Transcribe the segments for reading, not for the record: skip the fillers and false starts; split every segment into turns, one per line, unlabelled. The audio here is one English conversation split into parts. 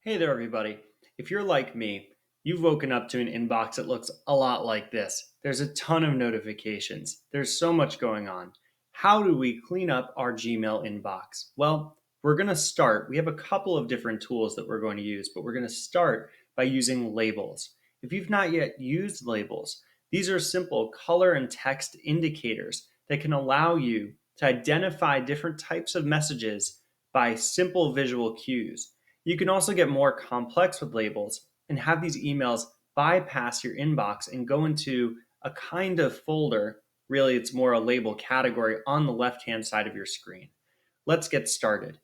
Hey there, everybody. If you're like me, you've woken up to an inbox that looks a lot like this. There's a ton of notifications, there's so much going on. How do we clean up our Gmail inbox? Well, we're going to start. We have a couple of different tools that we're going to use, but we're going to start by using labels. If you've not yet used labels, these are simple color and text indicators that can allow you to identify different types of messages by simple visual cues. You can also get more complex with labels and have these emails bypass your inbox and go into a kind of folder. Really, it's more a label category on the left hand side of your screen. Let's get started.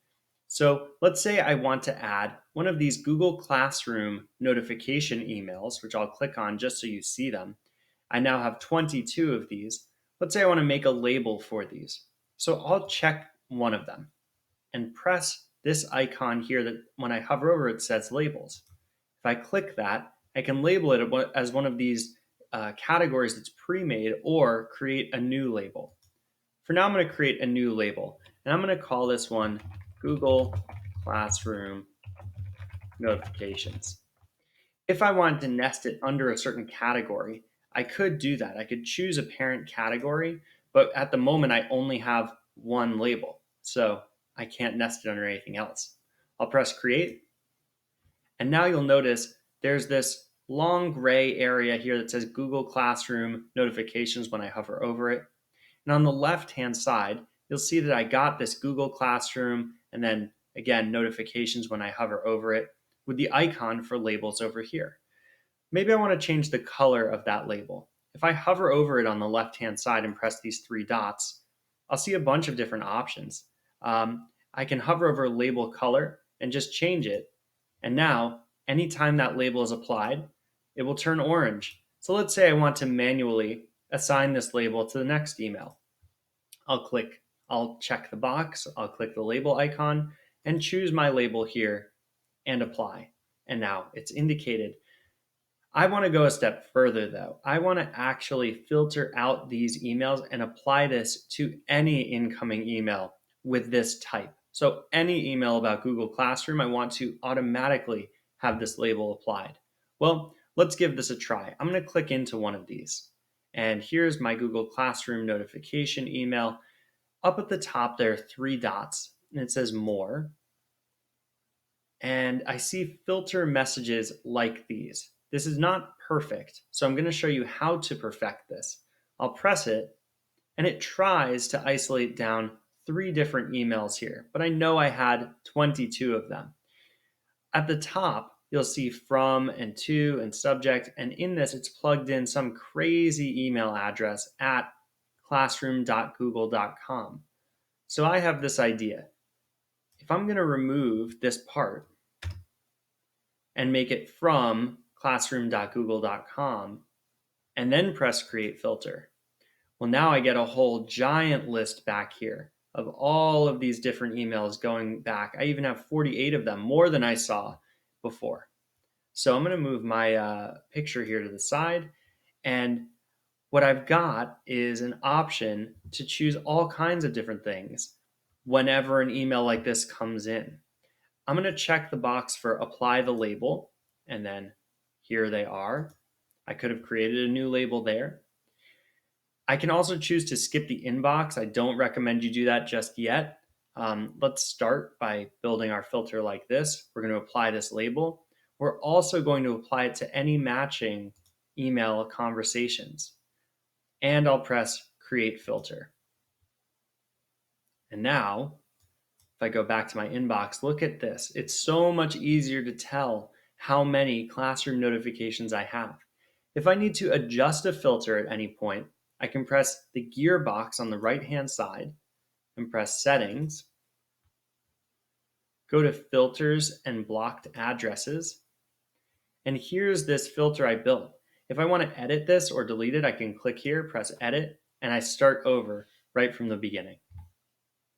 So, let's say I want to add one of these Google Classroom notification emails, which I'll click on just so you see them. I now have 22 of these. Let's say I want to make a label for these. So, I'll check one of them and press this icon here that when I hover over it says labels. If I click that, I can label it as one of these categories that's pre-made or create a new label. For now, I'm going to create a new label and I'm going to call this one Google Classroom Notifications. If I wanted to nest it under a certain category, I could do that. I could choose a parent category, but at the moment I only have one label. So I can't nest it under anything else. I'll press create, and now you'll notice there's this long gray area here that says Google Classroom Notifications when I hover over it. And on the left-hand side, you'll see that I got this Google Classroom and then again notifications when I hover over it with the icon for labels over here. Maybe I want to change the color of that label. If I hover over it on the left-hand side and press these three dots, I'll see a bunch of different options. I can hover over label color and just change it. And now, anytime that label is applied, it will turn orange. So let's say I want to manually assign this label to the next email. I'll check the box, I'll click the label icon and choose my label here and apply. And now it's indicated. I want to go a step further though. I want to actually filter out these emails and apply this to any incoming email with this type. So any email about Google Classroom, I want to automatically have this label applied. Well, let's give this a try. I'm going to click into one of these. And here's my Google Classroom notification email. Up at the top, there are three dots, and it says more. And I see filter messages like these. This is not perfect, so I'm going to show you how to perfect this. I'll press it, and it tries to isolate down three different emails here, but I know I had 22 of them. At the top, you'll see from and to and subject, and in this, it's plugged in some crazy email address at classroom.google.com. So I have this idea. If I'm going to remove this part and make it from classroom.google.com and then press create filter, well, now I get a whole giant list back here of all of these different emails going back. I even have 48 of them, more than I saw before. So I'm going to move my picture here to the side, and what I've got is an option to choose all kinds of different things whenever an email like this comes in. I'm going to check the box for apply the label, and then here they are. I could have created a new label there. I can also choose to skip the inbox. I don't recommend you do that just yet. Let's start by building our filter like this. We're going to apply this label. We're also going to apply it to any matching email conversations. And I'll press create filter. And now, if I go back to my inbox, look at this. It's so much easier to tell how many classroom notifications I have. If I need to adjust a filter at any point, I can press the gear box on the right-hand side and press settings, go to filters and blocked addresses, and here's this filter I built. If I want to edit this or delete it, I can click here, press edit, and I start over right from the beginning.